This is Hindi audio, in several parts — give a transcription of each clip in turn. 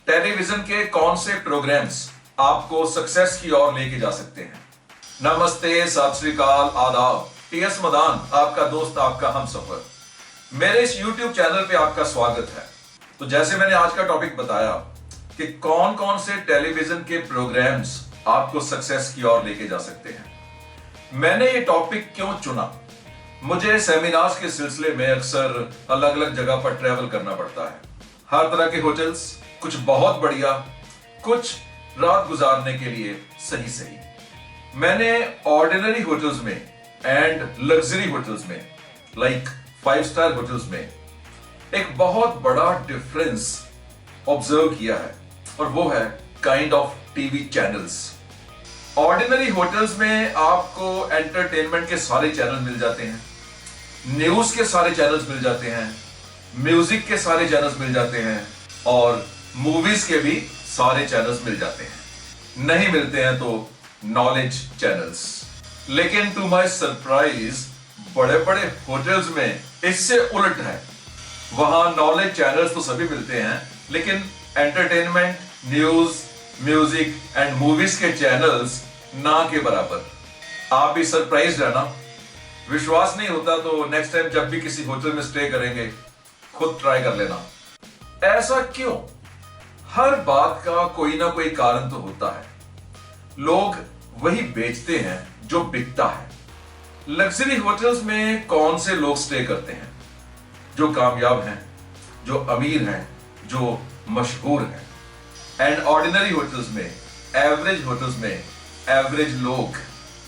टेलीविजन के कौन से प्रोग्राम्स आपको सक्सेस की ओर लेके जा सकते हैं? नमस्ते, सत श्री अकाल, आदाब। टीएस मदान, आपका दोस्त, आपका हमसफर। मेरे इस YouTube चैनल पे आपका स्वागत है। तो जैसे मैंने आज का टॉपिक बताया कि कौन कौन से टेलीविजन के प्रोग्राम्स आपको सक्सेस की ओर लेके जा सकते हैं, मैंने ये टॉपिक क्यों चुना? मुझे सेमिनार्स के सिलसिले में अक्सर अलग अलग जगह पर ट्रैवल करना पड़ता है। हर तरह के होटल्स, कुछ बहुत बढ़िया, कुछ रात गुजारने के लिए सही सही। मैंने ऑर्डिनरी होटल्स में एंड लग्जरी होटल्स में, लाइक 5 स्टार होटल्स में, एक बहुत बड़ा डिफरेंस ऑब्जर्व किया है, और वो है kind of TV channels. Ordinary hotels में आपको एंटरटेनमेंट के सारे चैनल मिल जाते हैं, न्यूज के सारे चैनल्स मिल जाते हैं, म्यूजिक के सारे चैनल्स मिल जाते हैं, और मूवीज के भी सारे चैनल्स मिल जाते हैं। नहीं मिलते हैं तो नॉलेज चैनल्स। लेकिन टू माय सरप्राइज, बड़े बड़े होटल्स में इससे उलट है। वहां नॉलेज चैनल्स तो सभी मिलते हैं, लेकिन entertainment, news, music and movies के चैनल्स ना के बराबर। आप भी सरप्राइज रहना। विश्वास नहीं होता तो नेक्स्ट टाइम जब भी किसी होटल में स्टे करेंगे, खुद ट्राई कर लेना। ऐसा क्यों? हर बात का कोई ना कोई कारण तो होता है। लोग वही बेचते हैं जो बिकता है। लग्जरी होटल्स में कौन से लोग स्टे करते हैं? जो कामयाब हैं, जो अमीर हैं, जो मशहूर हैं। एंड ऑर्डिनरी होटल्स में, एवरेज होटल्स में, एवरेज लोग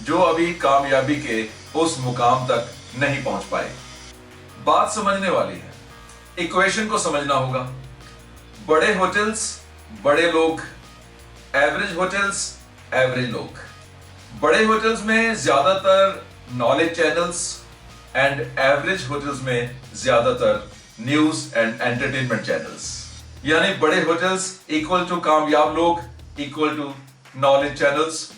जो अभी कामयाबी के उस मुकाम तक नहीं पहुंच पाए। बात समझने वाली है, इक्वेशन को समझना होगा। बड़े होटल्स, बड़े लोग, एवरेज होटल्स, एवरेज लोग। बड़े होटल्स में ज्यादातर knowledge channels and average hotels में ज्यादातर न्यूज एंड एंटरटेनमेंट चैनल्स। यानी बड़े होटल्स इक्वल टू कामयाब लोग equal to knowledge channels,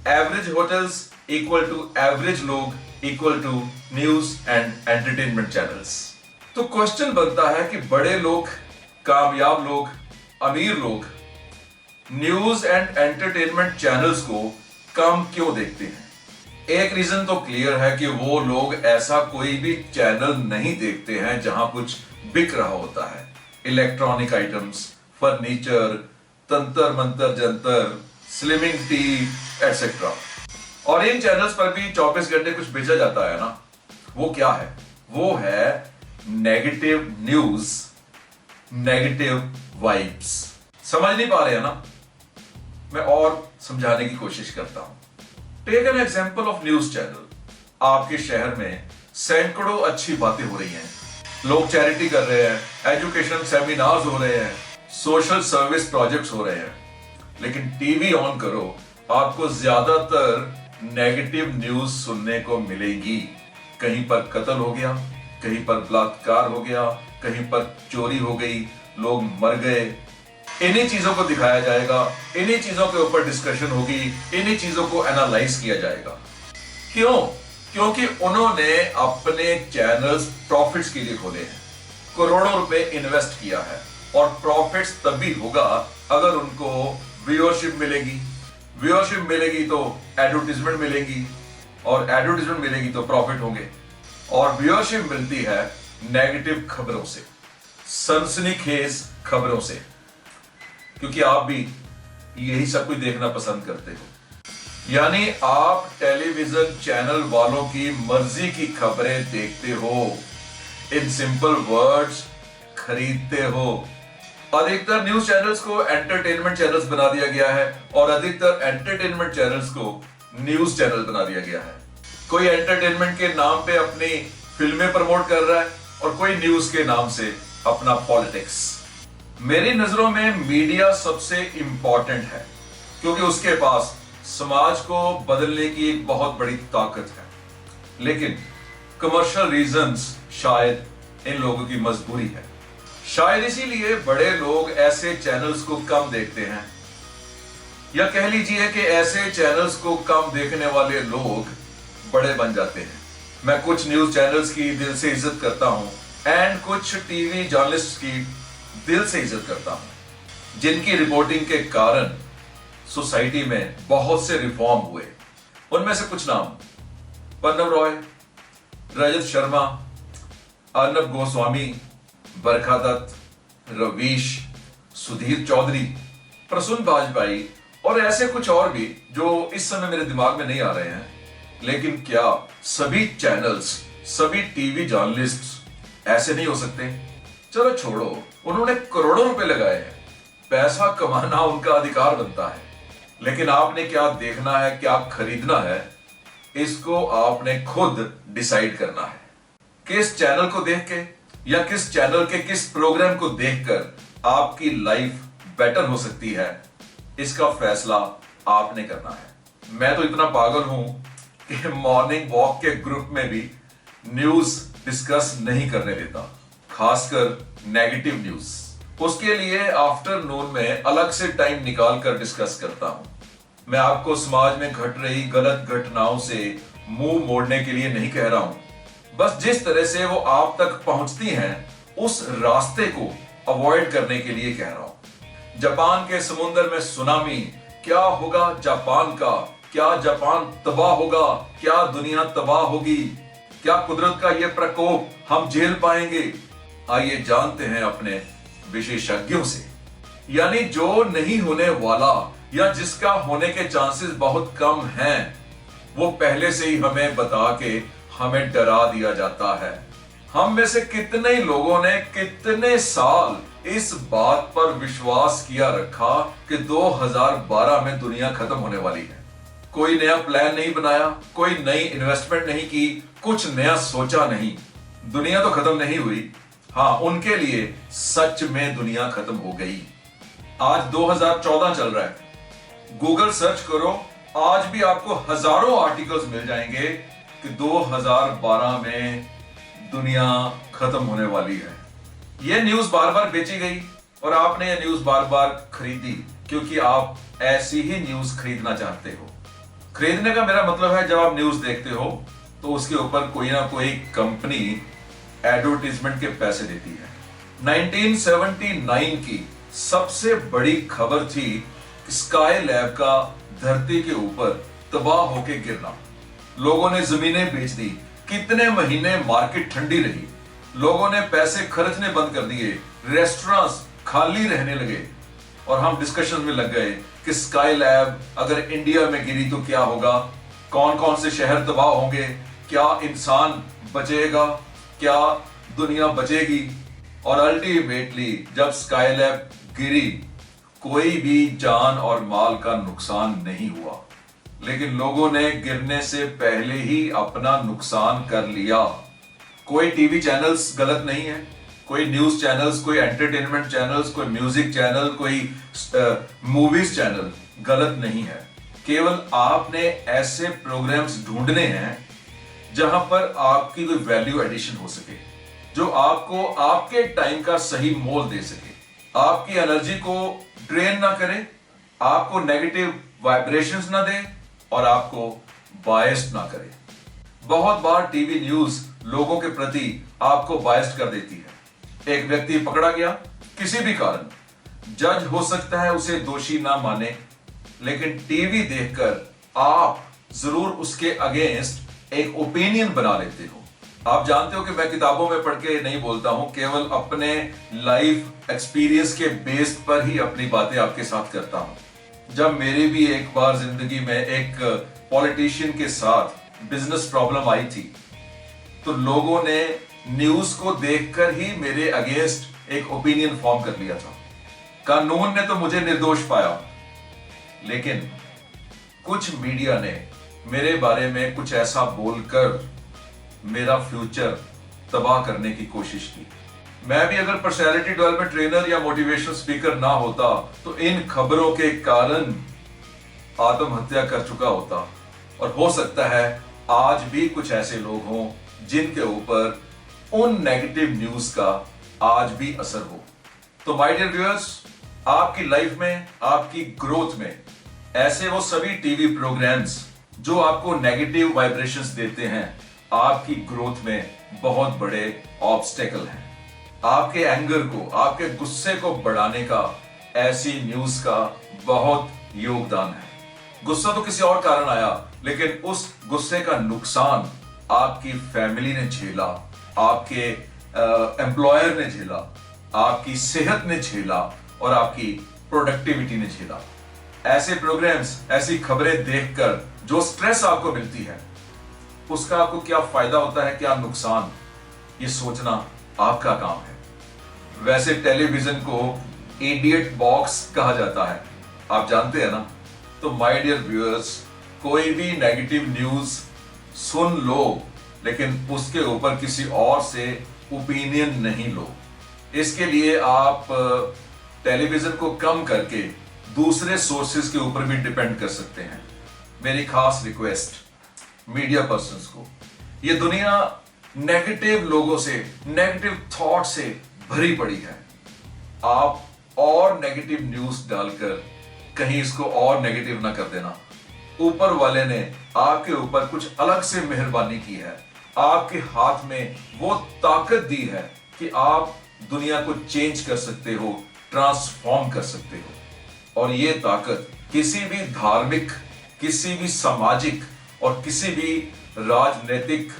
average hotels equal to average लोग equal to news and entertainment channels. तो क्वेश्चन बनता है कि बड़े लोग, कामयाब लोग, अमीर लोग न्यूज एंड एंटरटेनमेंट चैनल्स को कम क्यों देखते हैं? एक रीजन तो क्लियर है कि वो लोग ऐसा कोई भी चैनल नहीं देखते हैं जहां कुछ बिक रहा होता है। इलेक्ट्रॉनिक आइटम्स, फर्नीचर, तंत्र मंत्र जंतर, स्लिमिंग टी एटसेट्रा। और इन चैनल्स पर भी 24 घंटे कुछ बेचा जाता है ना। वो क्या है? वो है नेगेटिव न्यूज, नेगेटिव वाइब्स। समझ नहीं पा रहे हैं ना? मैं और समझाने की कोशिश करता हूं। Take an example of news channel. आपके शहर में सैकड़ों अच्छी बातें हो रही हैं, लोग चैरिटी कर रहे हैं, एजुकेशन सेमिनार्स हो रहे हैं, सोशल सर्विस प्रोजेक्ट्स हो रहे हैं, लेकिन टीवी ऑन करो, आपको ज्यादातर नेगेटिव न्यूज सुनने को मिलेगी। कहीं पर कत्ल हो गया, कहीं पर बलात्कार हो गया, कहीं पर चोरी हो गई, लोग मर गए। इन्हीं चीजों को दिखाया जाएगा, इन्हीं चीजों के ऊपर डिस्कशन होगी, इन्हीं चीजों को एनालाइज किया जाएगा। क्यों? क्योंकि उन्होंने अपने चैनल्स प्रॉफिट्स के लिए खोले हैं, करोड़ों रुपए इन्वेस्ट किया है, और प्रॉफिट्स तभी होगा अगर उनको व्यूअरशिप मिलेगी। व्यूअरशिप मिलेगी तो एडवर्टीजमेंट मिलेगी, और एडवर्टीजमेंट मिलेगी तो प्रॉफिट होंगे। और व्यूअरशिप मिलती है नेगेटिव खबरों से, सनसनीखेज खबरों से, क्योंकि आप भी यही सब कुछ देखना पसंद करते हो। यानी आप टेलीविजन चैनल वालों की मर्जी की खबरें देखते हो। इन सिंपल वर्ड्स, खरीदते हो। अधिकतर न्यूज चैनल्स को एंटरटेनमेंट चैनल्स बना दिया गया है, और अधिकतर एंटरटेनमेंट चैनल्स को न्यूज चैनल बना दिया गया है। कोई एंटरटेनमेंट के नाम पे अपनी फिल्में प्रमोट कर रहा है, और कोई न्यूज के नाम से अपना पॉलिटिक्स। मेरी नजरों में मीडिया सबसे इंपॉर्टेंट है, क्योंकि उसके पास समाज को बदलने की एक बहुत बड़ी ताकत है। लेकिन कमर्शियल रीजंस शायद इन लोगों की मजबूरी है। शायद इसीलिए बड़े लोग ऐसे चैनल्स को कम देखते हैं, या कह लीजिए कि ऐसे चैनल्स को कम देखने वाले लोग बड़े बन जाते हैं। मैं कुछ न्यूज चैनल्स की दिल से इज्जत करता हूं, एंड कुछ टीवी जर्नलिस्ट की दिल से इज्जत करता हूं। जिनकी रिपोर्टिंग के कारण सोसाइटी में बहुत से रिफॉर्म हुए। उनमें से कुछ नाम: पन्नव रॉय, रजत शर्मा, अर्नब गोस्वामी, बरखा दत्त, रवीश, सुधीर चौधरी, प्रसून बाजपेयी और ऐसे कुछ और भी जो इस समय मेरे दिमाग में नहीं आ रहे हैं। लेकिन क्या सभी चैनल्स, सभी टीवी जर्नलिस्ट ऐसे नहीं हो सकते? चलो छोड़ो, उन्होंने करोड़ों रुपए लगाए हैं, पैसा कमाना उनका अधिकार बनता है। लेकिन आपने क्या देखना है, क्या खरीदना है, इसको आपने खुद डिसाइड करना है। किस चैनल को देख के या किस चैनल के किस प्रोग्राम को देखकर आपकी लाइफ बेटर हो सकती है, इसका फैसला आपने करना है। मैं तो इतना पागल हूं कि मॉर्निंग वॉक के ग्रुप में भी न्यूज डिस्कस नहीं करने देता, खासकर नेगेटिव न्यूज। उसके लिए आफ्टरनून में अलग से टाइम निकाल कर डिस्कस करता हूं। मैं आपको समाज में घट रही गलत घटनाओं से मुंह मोड़ने के लिए नहीं कह रहा हूं, बस जिस तरह से वो आप तक पहुंचती हैं उस रास्ते को अवॉइड करने के लिए कह रहा हूं। जापान के समुद्र में सुनामी, क्या होगा जापान का? क्या जापान तबाह होगा? क्या दुनिया तबाह होगी? क्या कुदरत का यह प्रकोप हम झेल पाएंगे? आइए जानते हैं अपने विशेषज्ञों से। यानी जो नहीं होने वाला या जिसका होने के चांसेस बहुत कम हैं, वो पहले से ही हमें बता के हमें डरा दिया जाता है। हम में से कितने लोगों ने कितने साल इस बात पर विश्वास किया रखा कि 2012 में दुनिया खत्म होने वाली है। कोई नया प्लान नहीं बनाया, कोई नई इन्वेस्टमेंट नहीं की, कुछ नया सोचा नहीं। दुनिया तो खत्म नहीं हुई, हाँ, उनके लिए सच में दुनिया खत्म हो गई। आज 2014 चल रहा है, गूगल सर्च करो, आज भी आपको हजारों आर्टिकल्स मिल जाएंगे कि 2012 में दुनिया खत्म होने वाली है। यह न्यूज बार बार बेची गई और आपने यह न्यूज बार बार खरीदी क्योंकि आप ऐसी ही न्यूज खरीदना चाहते हो। खरीदने का मेरा मतलब है, जब आप न्यूज देखते हो तो उसके ऊपर कोई ना कोई कंपनी एडवर्टीजमेंट के पैसे देती है। 1979 की सबसे बड़ी खबर थी स्काई लैब का धरती के ऊपर तबाह होकर गिरना। लोगों ने जमीनें बेच दी, कितने महीने मार्केट ठंडी रही, लोगों ने पैसे खर्चने बंद कर दिए, रेस्टोरेंट्स खाली रहने लगे और हम डिस्कशन में लग गए कि स्काई लैब अगर इंडिया में गिरी तो क्या होगा, कौन कौन से शहर तबाह होंगे, क्या इंसान बचेगा, क्या दुनिया बचेगी। और अल्टीमेटली जब स्काई लैब गिरी, कोई भी जान और माल का नुकसान नहीं हुआ, लेकिन लोगों ने गिरने से पहले ही अपना नुकसान कर लिया। कोई टीवी चैनल्स गलत नहीं है, कोई न्यूज चैनल्स, कोई एंटरटेनमेंट चैनल्स, कोई म्यूजिक चैनल, कोई मूवीज चैनल गलत नहीं है। केवल आपने ऐसे प्रोग्राम्स ढूंढने हैं जहां पर आपकी कोई वैल्यू एडिशन हो सके, जो आपको आपके टाइम का सही मोल दे सके, आपकी एनर्जी को ड्रेन ना करे, आपको नेगेटिव वाइब्रेशंस ना दे और आपको बायस्ड ना करे। बहुत बार टीवी न्यूज लोगों के प्रति आपको बायस्ड कर देती है। एक व्यक्ति पकड़ा गया किसी भी कारण, जज हो सकता है उसे दोषी ना माने, लेकिन टीवी देखकर आप जरूर उसके अगेंस्ट एक ओपिनियन बना लेते हो। आप जानते हो कि मैं किताबों में पढ़ के नहीं बोलता हूं, केवल अपने लाइफ एक्सपीरियंस के बेस पर ही अपनी बातें आपके साथ करता हूं। जब मेरी भी एक बार जिंदगी में एक पॉलिटिशियन के साथ बिजनेस प्रॉब्लम आई थी, तो लोगों ने न्यूज को देखकर ही मेरे अगेंस्ट एक ओपिनियन फॉर्म कर लिया था। कानून ने तो मुझे निर्दोष पाया, लेकिन कुछ मीडिया ने मेरे बारे में कुछ ऐसा बोलकर मेरा फ्यूचर तबाह करने की कोशिश की। मैं भी अगर पर्सनैलिटी डेवलपमेंट ट्रेनर या मोटिवेशनल स्पीकर ना होता तो इन खबरों के कारण आत्महत्या कर चुका होता, और हो सकता है आज भी कुछ ऐसे लोग हों जिनके ऊपर उन नेगेटिव न्यूज का आज भी असर हो। तो माय डियर व्यूअर्स, आपकी लाइफ में, आपकी ग्रोथ में ऐसे वो सभी टीवी प्रोग्राम्स जो आपको नेगेटिव वाइब्रेशंस देते हैं, आपकी ग्रोथ में बहुत बड़े ऑब्स्टेकल हैं। आपके एंगर को, आपके गुस्से को बढ़ाने का ऐसी न्यूज का बहुत योगदान है। गुस्सा तो किसी और कारण आया, लेकिन उस गुस्से का नुकसान आपकी फैमिली ने झेला, आपके एम्प्लॉयर ने झेला, आपकी सेहत ने झेला और आपकी प्रोडक्टिविटी ने झेला। ऐसे प्रोग्राम्स, ऐसी खबरें देखकर जो स्ट्रेस आपको मिलती है, उसका आपको क्या फायदा होता है, क्या नुकसान, ये सोचना आपका काम है। वैसे टेलीविजन को इडियट बॉक्स कहा जाता है, आप जानते हैं ना। तो माय डियर व्यूअर्स, कोई भी नेगेटिव न्यूज सुन लो, लेकिन उसके ऊपर किसी और से ओपिनियन नहीं लो। इसके लिए आप टेलीविजन को कम करके दूसरे सोर्सेज के ऊपर भी डिपेंड कर सकते हैं। मेरी खास रिक्वेस्ट मीडिया पर्सन्स को, ये दुनिया नेगेटिव लोगों से, नेगेटिव थॉट से भरी पड़ी है। आप और नेगेटिव न्यूज डालकर कहीं इसको और नेगेटिव ना कर देना। ऊपर वाले ने आपके ऊपर कुछ अलग से मेहरबानी की है, आपके हाथ में वो ताकत दी है कि आप दुनिया को चेंज कर सकते हो, ट्रांसफॉर्म कर सकते हो। और ये ताकत किसी भी धार्मिक, किसी भी सामाजिक और किसी भी राजनीतिक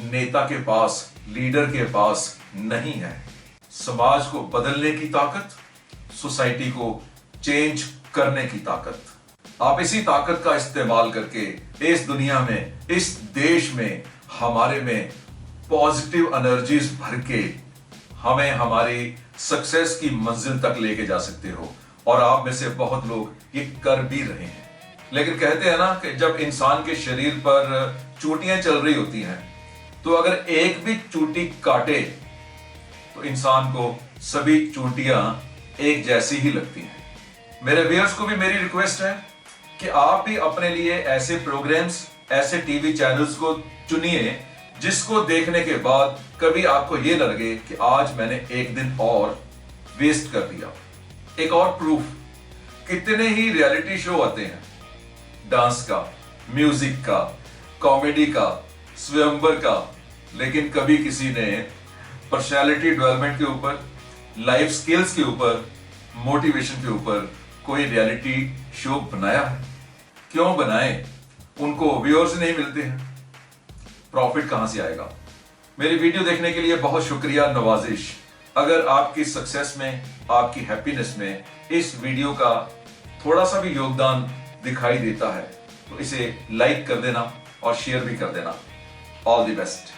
नेता के पास, लीडर के पास नहीं है। समाज को बदलने की ताकत, सोसाइटी को चेंज करने की ताकत, आप इसी ताकत का इस्तेमाल करके इस दुनिया में, इस देश में, हमारे में पॉजिटिव एनर्जीज भर के हमें हमारी सक्सेस की मंजिल तक लेके जा सकते हो। और आप में से बहुत लोग ये कर भी रहे हैं। लेकिन कहते हैं ना कि जब इंसान के शरीर पर चोटियां चल रही होती हैं, तो अगर एक भी चोटी काटे तो इंसान को सभी चोटियां एक जैसी ही लगती हैं। मेरे व्यूअर्स को भी मेरी रिक्वेस्ट है कि आप भी अपने लिए ऐसे प्रोग्राम्स, ऐसे टीवी चैनल्स को चुनिए जिसको देखने के बाद कभी आपको ये न लगे कि आज मैंने एक दिन और वेस्ट कर दिया। एक और प्रूफ, कितने ही रियलिटी शो आते हैं, डांस का, म्यूजिक का, कॉमेडी का, स्वयंवर का, लेकिन कभी किसी ने पर्सनालिटी डेवलपमेंट के ऊपर, लाइफ स्किल्स के ऊपर, मोटिवेशन के ऊपर कोई रियलिटी शो बनाया है? क्यों बनाए? उनको व्यूअर्स नहीं मिलते हैं, प्रॉफिट कहां से आएगा? मेरी वीडियो देखने के लिए बहुत शुक्रिया, नवाजिश। अगर आपकी सक्सेस में, आपकी हैप्पीनेस में इस वीडियो का थोड़ा सा भी योगदान दिखाई देता है तो इसे लाइक कर देना और शेयर भी कर देना। All the best.